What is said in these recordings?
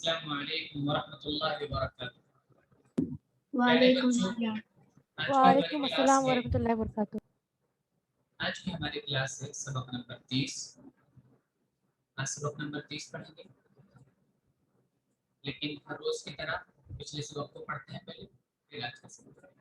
अस्सलामु अलैकुम वरहमतुल्लाहि वबरकातुहू। प्यारे वालेकुम बच्चों, सलाम। आज की हमारी वालेकुम क्लास अस्सलाम है वरहमतुल्लाहि वबरकातुहू। आज की हमारी क्लास है सबक नंबर 30। आज सबक नंबर 30 पढ़ेंगे, लेकिन हर रोज की तरह पिछले सबक को पढ़ते हैं पहले, फिर आज का सबक पढ़ेंगे।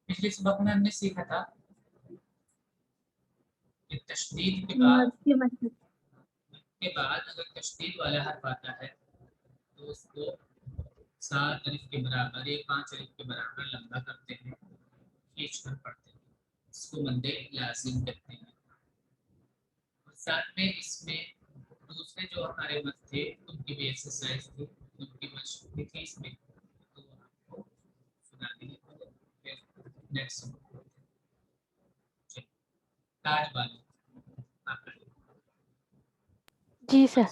पिछले सबक में हमने सीखा था कि तशदीद के बाद अगर तशदीद वाला हर्फ आता है तो उसको 7 अलिफ के बराबर या 5 अलिफ के बराबर लंबा करते हैं, खींच कर पढ़ते हैं। इसको मद्दे लाजिम कहते हैं। और साथ में इसमें दूसरे जो हमारे मत थे उनकी भी एक्सरसाइज थी, उनकी मशक थी इसमें, तो आपको सुना देंगे पहले, फिर नेक्स्ट ताज वाली आप जी सर।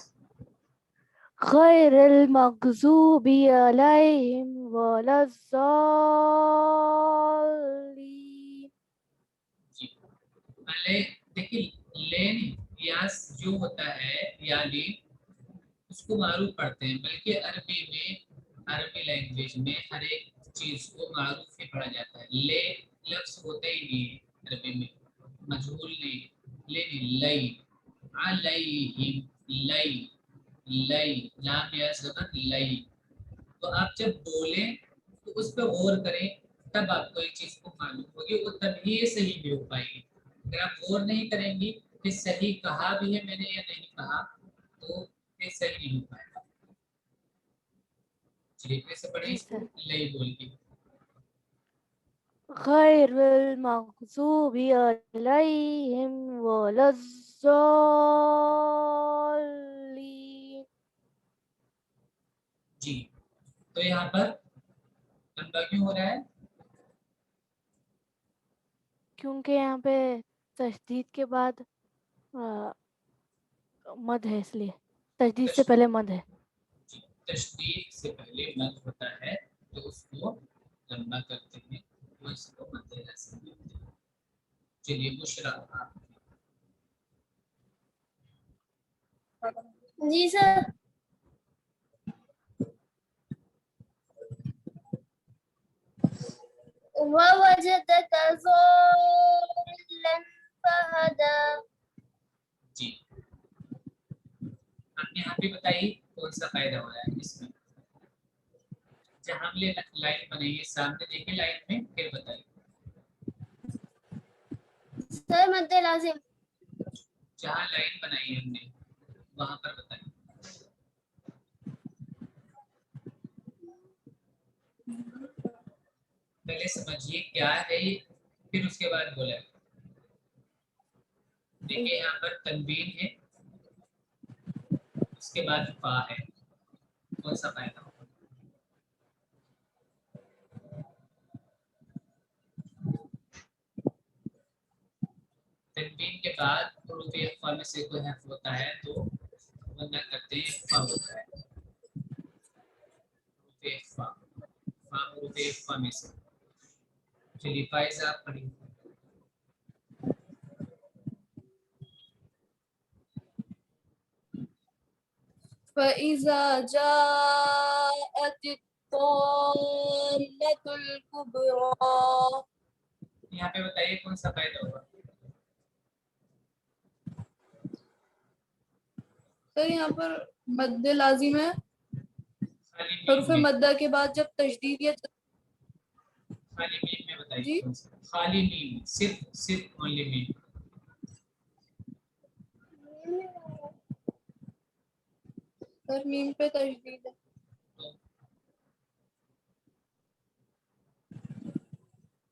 गैरिल मग़ज़ूबि अलैहिम वलज़्ज़ालिन। जी पहले देखिए, लेन यास जो होता है या लेन उसको मारूफ पढ़ते हैं, बल्कि अरबी लैंग्वेज में हर एक चीज को मारूफ ही पढ़ा जाता है। ले लफ्ज होते ही नहीं है अरबी में, मजहूल नहीं, लेकिन लई अलैहिम लई लई लाम या ज़बर लई। तो आप जब बोलें तो उस पर गौर करें, तब आपको एक चीज को मालूम होगी, वो तभी ये सही भी हो पाएगी। अगर आप गौर नहीं करेंगी कि सही कहा भी है मैंने या नहीं कहा, तो ये सही नहीं हो पाएगा। चलिए फिर से पढ़ें जी इसको सर। लई बोल के। गैरिल मग़ज़ूबि अलैहिम वलज़्ज़ालिन। जी तो यहाँ पर लंबा क्यों हो रहा है? क्योंकि यहाँ पे तशदीद के बाद मद है, इसलिए तशदीद से पहले मद है। तशदीद से पहले मद होता है तो उसको लंबा करते हैं, तो इसको मद लाज़िम कहते हैं। चलिए बुशरा आप। जी सर। ववजदक ज़ाल्लन फहदा। जी आप यहाँ पे बताइए कौन सा फायदा हो रहा है इसमें। जहाँ हमने लाइन बनाई है सामने देखिए लाइन में, फिर बताइए। सर मद्दे लाजिम। जहाँ लाइन बनाई है हमने वहां पर बताइए। पहले समझिए क्या है ये, फिर उसके बाद बोला। देखिए यहाँ पर तनवीन है, उसके बाद फा है, कौन सा फायदा होगा? तनवीन के बाद हुरूफ इख्फा में से कोई हर्फ होता है तो वरना करते हैं फा होता है। हुरूफ इख्फा, फा हुरूफ इख्फा में से। चलिए फाइज़ा आप पढ़िए। फ़इज़ा जाअतित-ताम्मतुल कुबरा। यहाँ पे बताइए कौन सा फायदा होगा? सर यहाँ पर मद्दे लाजिम है, खाली हरूफ मीम में, मद्दा के बाद जब तशदीद या खाली मीम में बताइए जी कौन सा। खाली मीम, सिर्फ ओनली मीम। सर मीम पे तशदीद है।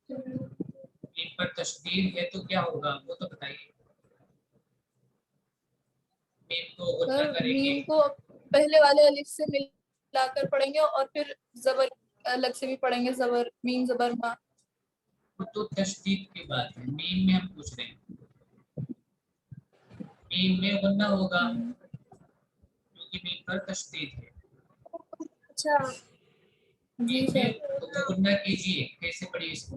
तो मीम पर तशदीद है तो क्या होगा वो तो बताइए। मीम को गुन्ना सर करेंगे। मीम को पहले वाले अलिफ से मिलाकर पढ़ेंगे और फिर जबर अलग से भी पढ़ेंगे, जबर मीम जबर मा। वो तो तशदीद की बात है, मीम में हम पूछ रहे हैं। मीम में गुन्ना होगा की मिलकर तशदीद है। अच्छा जी सर। गुन्ना कीजिए, कैसे पढ़िए इसको।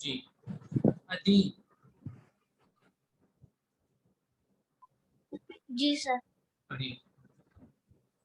जी अदी जी सर। पढ़िए।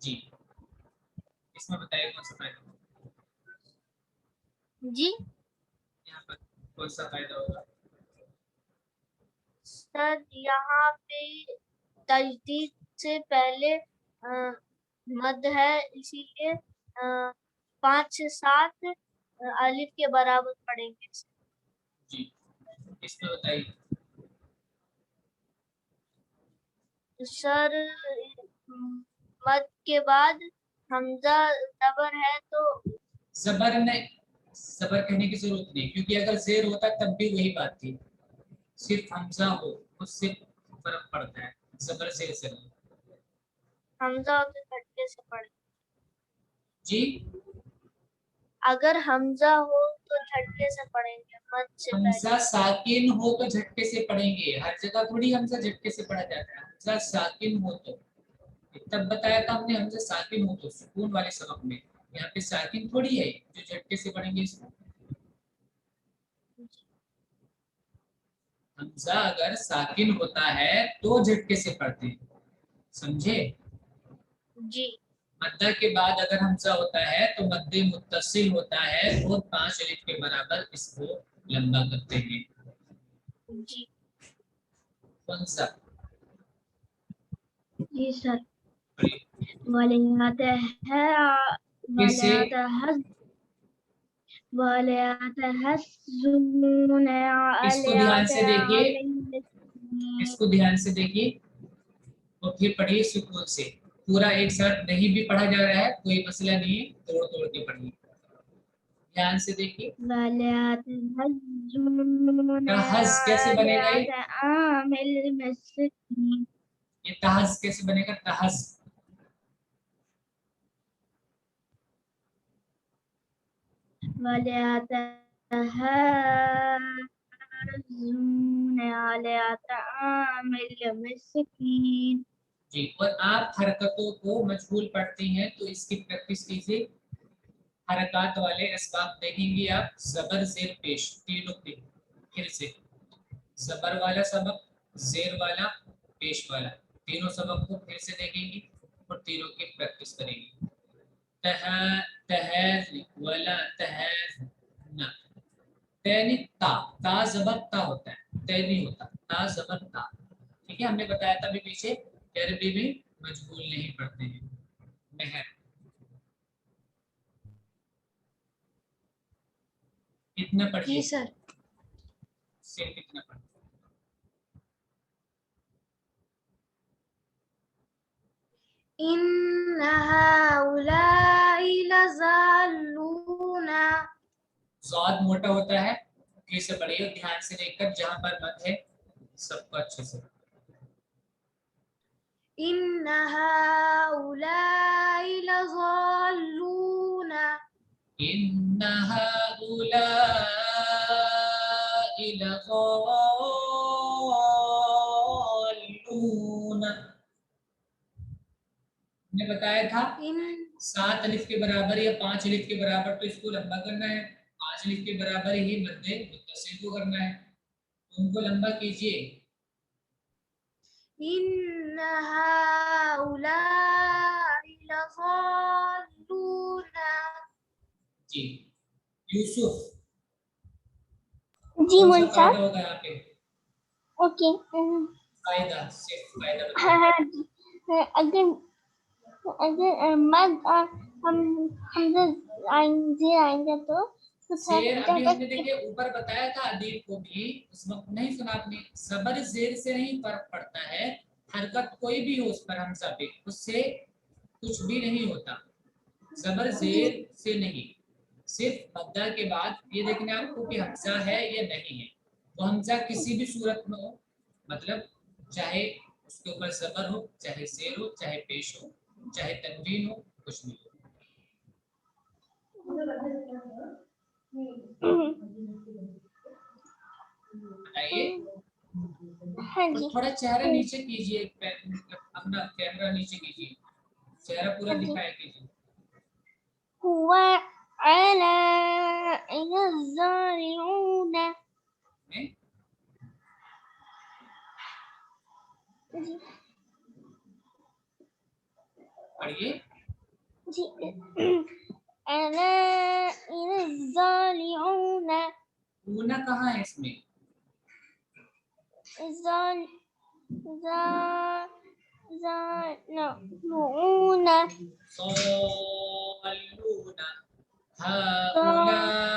जी इसमें बताइए कौन सा फायदा जी यहाँ पर, कौन सा फायदा होगा। सर यहाँ पे तजदीद से पहले मद है, इसीलिए 5 से 7 अलिफ के बराबर पढ़ेंगे। जी इसमें बताइए। सर मद के बाद हमजा जबर है तो जबर नहीं, जबर कहने की जरूरत नहीं, क्योंकि अगर जेर होता तब भी वही बात थी। सिर्फ हमजा हो उससे फर्क पड़ता है, जबर जेर से नहीं। हमजा हो तो झटके से पढ़े। जी अगर हमजा हो तो झटके से पढ़ेंगे, मद से पहले। हमजा साकिन हो तो झटके से पढ़ेंगे, हर जगह थोड़ी हमजा झटके से पढ़ा जाता है। हमजा साकिन हो तो, तब बताया था हमने, हमजा साकिन हो तो सुकून वाले सबक में। यहाँ पे साकिन थोड़ी है जो झटके से पढ़ेंगे इसको। हमजा अगर साकिन होता है तो झटके से पढ़ते हैं, समझे। जी मद्दा के बाद अगर हमजा होता है तो मद्दे मुत्तसिल होता है और 5 अलिफ के बराबर इसको लंबा करते हैं। जी कौन सा। जी सर। पढ़िए। वलियात है किसे वलियात हस्जुन इसको ध्यान से देखिए, इसको ध्यान से देखिए और फिर पढ़िए सुकून से। पूरा एक साथ नहीं भी पढ़ा जा रहा है कोई मसला नहीं है, तोड़ तोड़ के पढ़िए। ध्यान से देखिए। वलियात हस्जुन तहज कैसे बनेगा ये, आमिल मस्किन। ये तहज कैसे बनेगा, तहज। वलियात हस्जुन आमिल मस्किन। जी और आप हरकतों को मजबूल पढ़ते हैं तो इसकी प्रैक्टिस कीजिए। हरकत वाले असबाब देखेंगे आप, जबर जेर पेश तीनों के। फिर से जबर वाला सबक, जेर वाला, पेश वाला, तीनों सबक को फिर से देखेंगे और तीनों की प्रैक्टिस करेंगे। तह तहज वला तहज ना, तैनी ता, ता जबर ता होता है, तै नहीं होता, ता जबर ता। ठीक है, हमने बताया था अभी पीछे अरबी में मजबूल नहीं पढ़ते हैं। मेहर कितना पढ़िए, जी सर। सिर्फ कितना पढ़िए। इन्ना हाउलाई लज़ालूना। ज़ाद मोटा होता है, फिर से पढ़िए ध्यान से देखकर, जहां पर मत है सबको अच्छे से। इन्ना हाउलाई लज़ालूना। इन्ना हाउलाई लज़ालून, ने बताया था 7 अलिफ के बराबर या 5 अलिफ के बराबर तो इसको लंबा करना है, 5 अलिफ के बराबर ही मद्दे मुत्तसिल को करना है, उनको लंबा कीजिए। इन्ना हाउलाई लज़ालूना। जी यूसुफ, जी कौन सा मोइन फायदा साहब। होगा यहाँ पे, ओके। फायदा सिर्फ फायदा हाँ बताइए। हाँ जी। अगर अगर हम आएंगे तो शेर अभी हमने देखिए ऊपर बताया था, अदीब को भी उस वक्त नहीं सुना आपने, जबर जेर से नहीं फर्क पड़ता है, हरकत कोई भी हो उस पर हमजा पे, उससे कुछ भी नहीं होता। जबर जेर से नहीं, सिर्फ मद्दा के बाद ये देखना है आपको कि हमजा है या नहीं है। वो हमजा किसी भी सूरत में हो, मतलब चाहे उसके ऊपर जबर हो, चाहे शेर हो, चाहे पेश हो, चाहे तनवीन हो, कुछ भी हो। बताइए। हाँ और जी। थोड़ा चेहरा नीचे कीजिए, मतलब अपना कैमरा नीचे कीजिए, चेहरा पूरा हाँ जी। दिखाया कीजिए। हुव अला ज़ारिऊन। हैं? जी पढ़िए। जी। अला ज़ारिऊन। ऊना कहाँ है इसमें? ज़ाल ज़ा ज़ालून। सॉलूना हाउलाई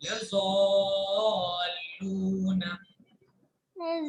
यज़ालूना।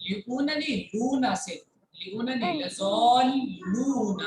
लिऊना नहीं, लूना से, लिऊना नहीं, लज़ालूना।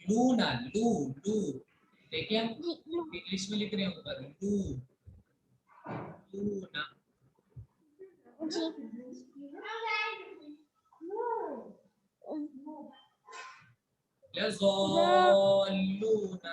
लूना, लू लू। देखिए हम इंग्लिश में लिख रहे हैं ऊपर, लू लूना। यज़ालूना।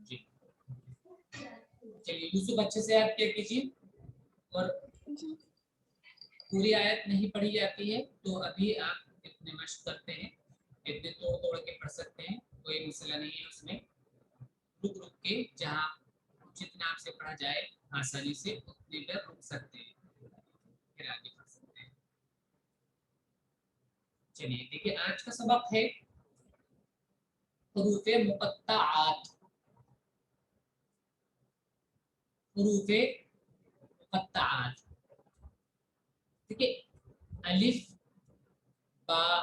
जी, चलिए यूसुफ अच्छे से याद किया कीजिए। और पूरी आयत नहीं पढ़ी जाती है तो अभी आप इतने मश्क करते हैं, इतने तोड़ तोड़ के पढ़ सकते हैं, कोई मसला नहीं है उसमें। रुक रुक के जहाँ जितना आपसे पढ़ा जाए आसानी से उतनी देर रुक सकते हैं, फिर आगे पढ़ सकते हैं। चलिए देखिए, आज का सबक है हुरूफ़े मुक़त्तआत। हुरूफ़े मुक़त्तआत, ठीक है। अलिफ, बा,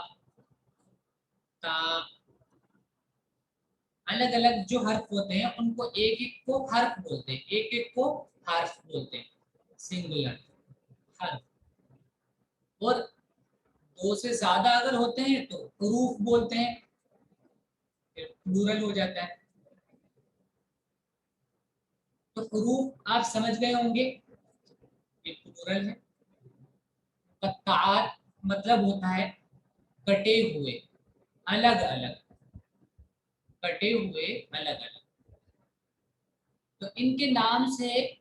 ता, अलग अलग जो हर्फ होते हैं उनको एक एक को हर्फ बोलते हैं, एक एक को हर्फ बोलते हैं, सिंगुलर हर्फ। और दो से ज्यादा अगर होते हैं तो हुरूफ बोलते हैं, फिर प्लूरल हो जाता है। तो हुरूफ आप समझ गए होंगे, ये प्लूरल है। मुक़त्तआत मतलब होता है कटे हुए, अलग अलग, कटे हुए अलग अलग। तो इनके नाम से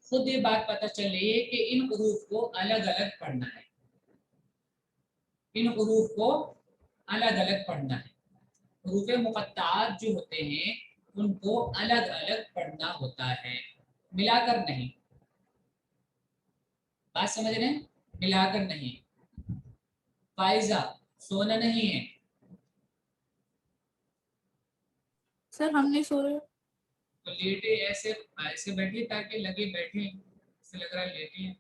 खुद ये बात पता चल रही है कि इन हुरूफ को अलग अलग पढ़ना है, इन हुरूफ को अलग अलग पढ़ना है। हुरूफ मुक़त्तआत जो होते हैं उनको अलग अलग पढ़ना होता है, मिलाकर नहीं। बात समझ रहे हैं? मिलाकर नहीं। फाइजा, सोना नहीं है। सर हम नहीं सो रहे। तो लेटे ऐसे ऐसे बैठिए ताकि लगे बैठे, ऐसे लग रहा है लेटे हैं।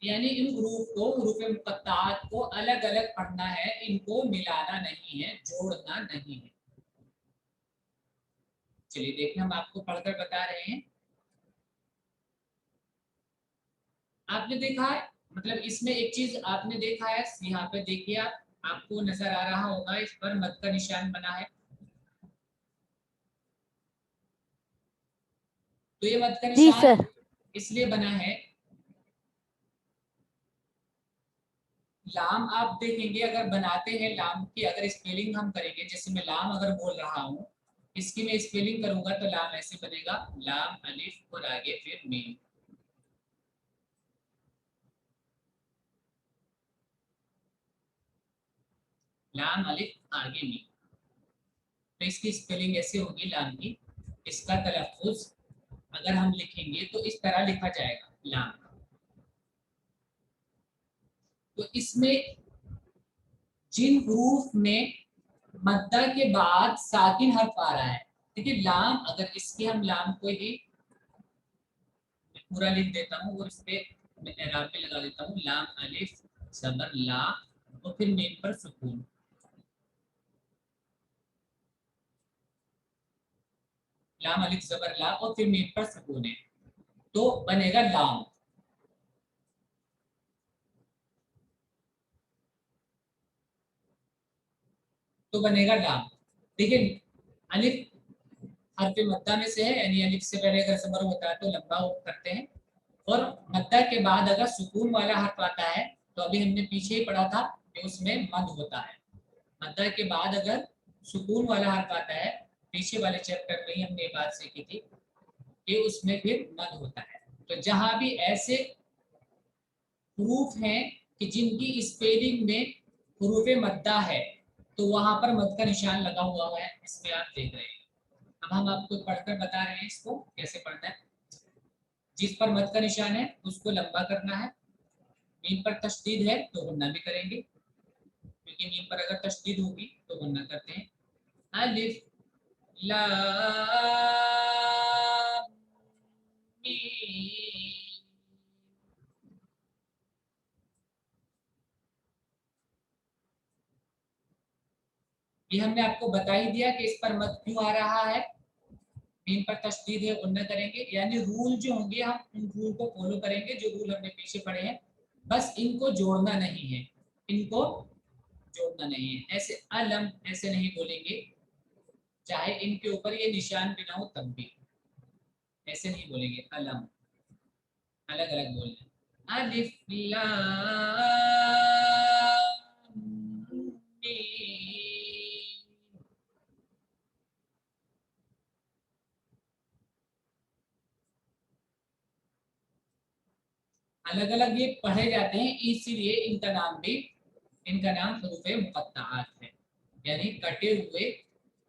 यानी इन हुरूफ को, हुरूफ मुक़त्तआत को अलग अलग पढ़ना है, इनको मिलाना नहीं है, जोड़ना नहीं है। चलिए देखिए, हम आपको पढ़कर बता रहे हैं। आपने देखा है, मतलब इसमें एक चीज आपने देखा है, यहाँ पे देखिए आप, आपको नजर आ रहा होगा इस पर मद का निशान बना है। तो ये मद का जी निशान सर। इसलिए बना है, लाम आप देखेंगे अगर बनाते हैं, लाम की अगर स्पेलिंग हम करेंगे, जैसे मैं लाम अगर बोल रहा हूँ, इसकी मैं स्पेलिंग करूंगा तो लाम ऐसे बनेगा, लाम अलिफ और आगे फिर मीम। लाम अलिफ आगे मीम, तो इसकी स्पेलिंग ऐसे होगी लाम की। इसका तलफ्फुज अगर हम लिखेंगे तो इस तरह लिखा जाएगा लाम। तो इसमें जिन हुरूफ में मद्दा के बाद साकिन हर्फ आ रहा है, देखिए लाम, अगर इसके हम लाम को ही पूरा लिख देता हूँ और इस पे मैं एराब पे लगा देता हूँ, लाम अलिफ जबर ला और फिर मीम पर सुकून। लाम अलिफ जबर ला और फिर मीम पर सुकून है। तो बनेगा लाम। तो बनेगा लाम। ठीक है, अलिफ हरफ मद्दा में से है, यानी अलिफ से पहले अगर ज़बर होता है तो लंबा करते हैं, और मद्दा के बाद अगर सुकून वाला हर्फ आता है तो अभी हमने पीछे ही पढ़ा था कि उसमें मद होता है। मद्दा के बाद अगर सुकून वाला हर्फ आता है, पीछे वाले चैप्टर में ही हमने ये बात सीखी थी कि उसमें फिर मद होता है। तो जहां भी ऐसे प्रूफ हैं कि जिनकी स्पेलिंग में हुरूफ मद्दा है तो वहां पर मद का निशान लगा हुआ है, इसमें आप देख रहे हैं। अब हम आपको पढ़कर बता रहे हैं इसको कैसे पढ़ना है। जिस पर मद का निशान है उसको लंबा करना है। मीम पर तशदीद है तो गुन्ना भी करेंगे, क्योंकि मीम पर अगर तशदीद होगी तो गुन्ना करते हैं। अलिफ लाम मीम। ये हमने आपको बता ही दिया कि इस पर मद क्यों आ रहा है। मीम पर तशदीद है, गुन्ना करेंगे, यानी रूल जो होंगे हम उन रूल को फॉलो करेंगे जो रूल हमने पीछे पढ़े हैं। बस इनको जोड़ना नहीं है, इनको जोड़ना नहीं है। ऐसे अलम ऐसे नहीं बोलेंगे, चाहे इनके ऊपर ये निशान भी ना हो तब भी ऐसे नहीं बोलेंगे। अलम अलग अलग बोलना है। अलिफ लाम मीम। अलग अलग ये पढ़े जाते हैं, इसीलिए इनका नाम हुरूफ मुक़त्तआत है, यानी कटे हुए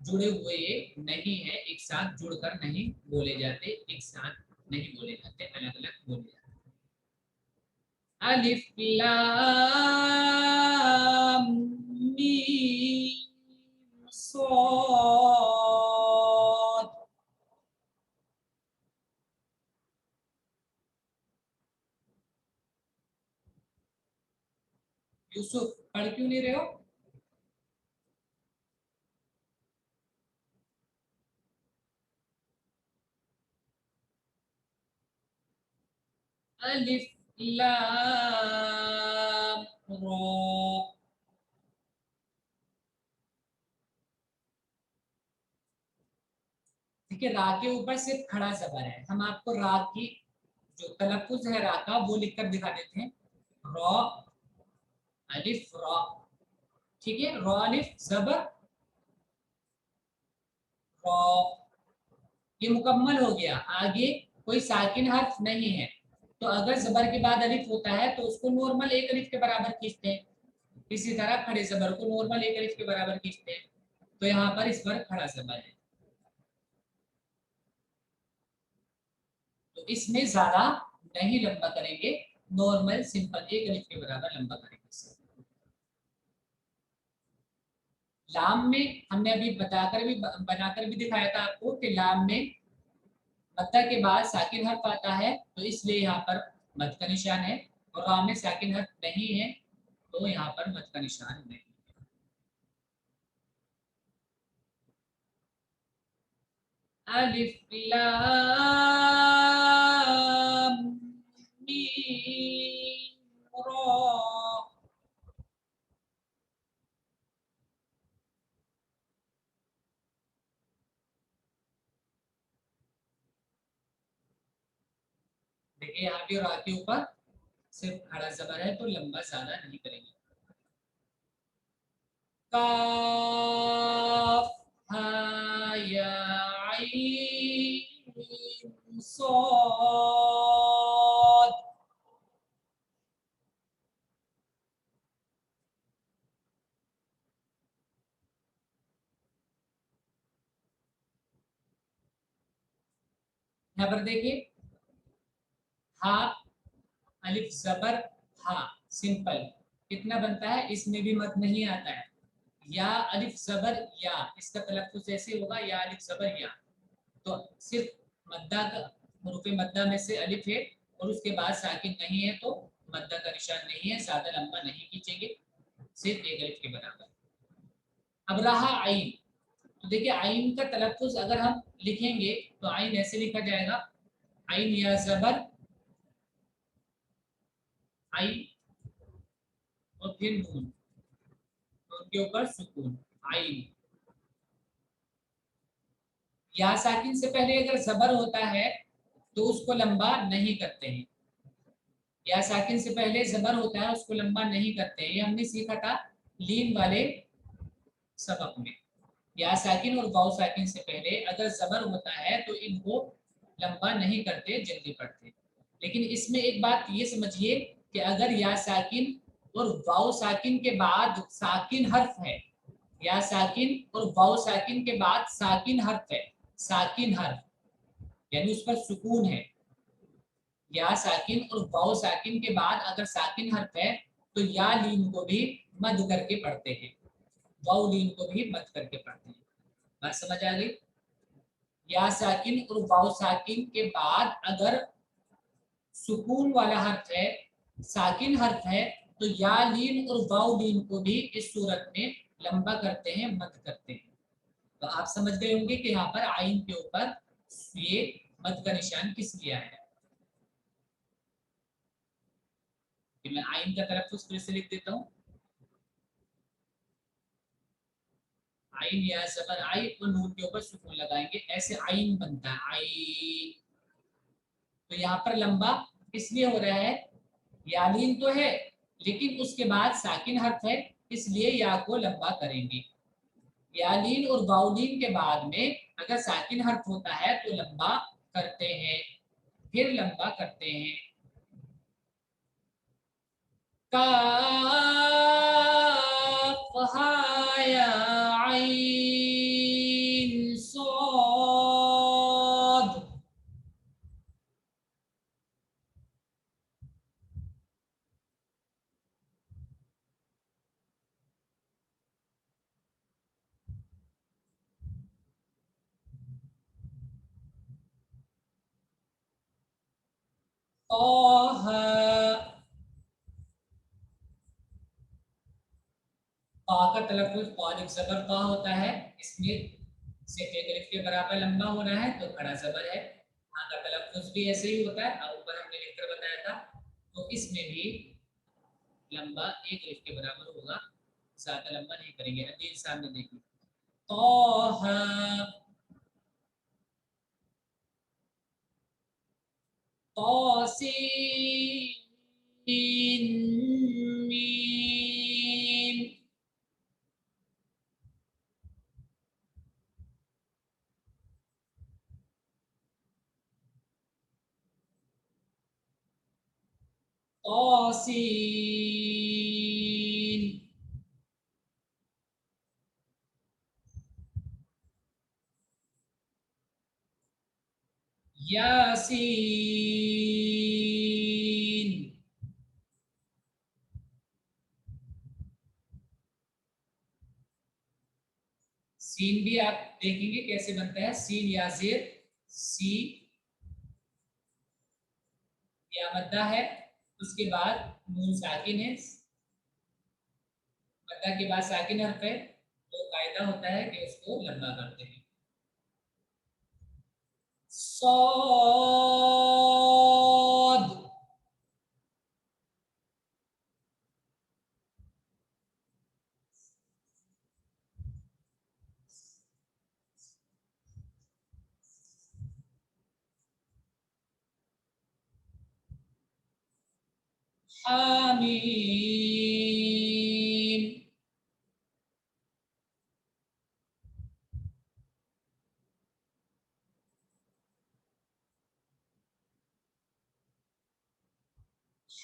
जुड़े हुए ये नहीं है, एक साथ जुड़कर नहीं बोले जाते, एक साथ नहीं बोले जाते, अलग अलग बोले जाते। अलिफ लाम मीम साद। यूसुफ पढ़ क्यों नहीं रहे हो? अलिफ लाम रा। ठीक है, रा के ऊपर सिर्फ खड़ा जबर है। हम आपको रा की जो तलफ्फुज है रा का वो लिखकर दिखा देते हैं। रॉ अलिफ रॉ। ठीक है, रॉ अलिफ जबर रॉ, ये मुकम्मल हो गया। आगे कोई साकिन हर्फ नहीं है, तो अगर जबर के बाद अलिफ होता है तो उसको नॉर्मल एक अलिफ के बराबर खींचते हैं। इसी तरह खड़े जबर को नॉर्मल एक अलिफ के बराबर खींचते हैं। तो यहाँ पर इस पर खड़ा जबर है, तो इसमें ज्यादा नहीं लंबा करेंगे, नॉर्मल सिंपल एक अलिफ के बराबर लंबा करेंगे। लाम में हमने अभी बताकर भी बनाकर भी दिखाया था आपको कि लाम में मद्दा के बाद साकिन हर्फ आता है, तो इसलिए यहाँ पर मद का निशान है, और रा में साकिन हर्फ नहीं है तो यहाँ पर मद का निशान नहीं है। अलिफ लाम मीम रा। देखिए यहाँ भी रा के ऊपर सिर्फ खड़ा जबर है, तो लंबा ज्यादा नहीं करेंगे। काफ हा या आइन सॉद। यहाँ पर देखिए, हा अलिफ जबर हा सिंपल कितना बनता है, इसमें भी मत नहीं आता है। या अलिफ जबर या, इसका तलफ्फुज़ जैसे होगा या अलिफ जबर या, तो सिर्फ मद्दा का हुरूफ मद्दा में से अलिफ है और उसके बाद साकिन नहीं है तो मद्दा का निशान नहीं है, ज्यादा लंबा नहीं खींचेंगे, सिर्फ एक अलिफ के बराबर। अब रहा आइन, तो देखिए आइन का तलफ्फुज़ अगर हम लिखेंगे तो आइन ऐसे लिखा जाएगा, आइन या जबर आई और फिर नून, नून के ऊपर सुकून आइन। या साकिन से पहले अगर जबर होता है तो उसको लंबा नहीं करते हैं। या साकिन से पहले जबर होता है उसको लंबा नहीं करते हैं। ये हमने सीखा था लीन वाले सबक में। या साकिन और वाव साकिन से पहले अगर जबर होता है तो इनको लंबा नहीं करते, जल्दी पढ़ते। लेकिन इसमें एक बात ये समझिए कि अगर या साकिन और वाव साकिन के बाद साकिन हर्फ है, या साकिन और वाव साकिन के बाद साकिन हर्फ है, साकिन हर्फ यानी उस पर सुकून है, या साकिन और वाव साकिन के बाद अगर साकिन हर्फ है तो या लीन को भी मद करके पढ़ते हैं, वाव लीन को भी मद करके पढ़ते हैं। बात समझ आ गई? या साकिन और वाव साकिन के बाद अगर सुकून वाला हर्फ है, साकिन हर्फ है, तो या लीन और वाव लीन को भी इस सूरत में लंबा करते हैं, मद करते हैं। तो आप समझ गए होंगे कि यहाँ पर आइन के ऊपर ये मद का निशान किस लिए आया है। मैं आइन का तलफ्फुज़ फिर से लिख देता हूँ। आइन या जबर आई और नून के ऊपर सुकून लगाएंगे, ऐसे आइन बनता है आई। तो यहाँ पर लंबा इसलिए हो रहा है, यालीन तो है लेकिन उसके बाद साकिन हर्फ है, इसलिए या को लंबा करेंगे। यालीन और वाउलीन के बाद में अगर साकिन हर्फ होता है तो लंबा करते हैं, फिर लंबा करते हैं। काफ हा या आइन सॉद। का तलफ्फुज़ कौलिक ज़बर का होता है, इसमें से अलिफ के बराबर लंबा होना है तो खड़ा ज़बर है। हाँ का तलफ्फुज़ भी ऐसे ही होता है, ऊपर हमने लिखकर बताया था। तो इसमें भी लंबा एक अलिफ के बराबर होगा, ज़्यादा लंबा नहीं करेंगे। अभी सामने देखिए तौहा, तौसीन मीम। तौसीन, यासीन। सीन भी आप देखेंगे कैसे बनता है, सीन या जेर, सी या मद्दा है, उसके बाद नून साकिन है, मद्दा के बाद साकिन हर्फ है, तो कायदा होता है कि उसको लंबा करते हैं। सौद, हामीम,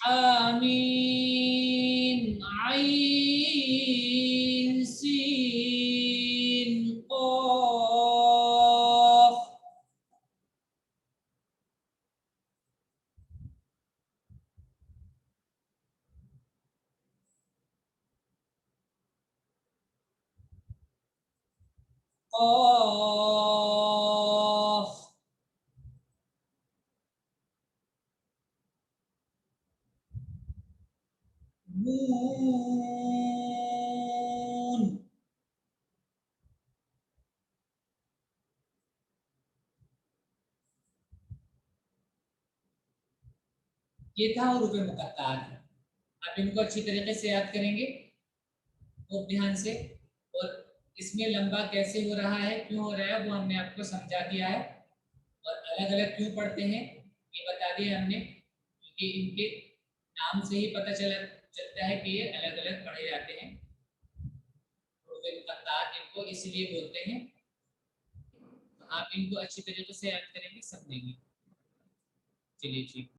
हामीम, आइन सीन क़ाफ। क़ाफ, नून, ये था हरूफ मुक़त्तात। आप इनको अच्छी तरीके से याद करेंगे खूब ध्यान से, और इसमें लंबा कैसे हो रहा है, क्यों हो रहा है, वो हमने आपको समझा दिया है। और अलग अलग क्यों पढ़ते हैं ये बता दिया हमने, क्योंकि इनके नाम से ही पता चलता है कि ये अलग अलग पढ़े जाते हैं। इनको इसलिए बोलते हैं। तो आप इनको अच्छी तरीके से याद करेंगे, समझेंगे। चलिए ठीक।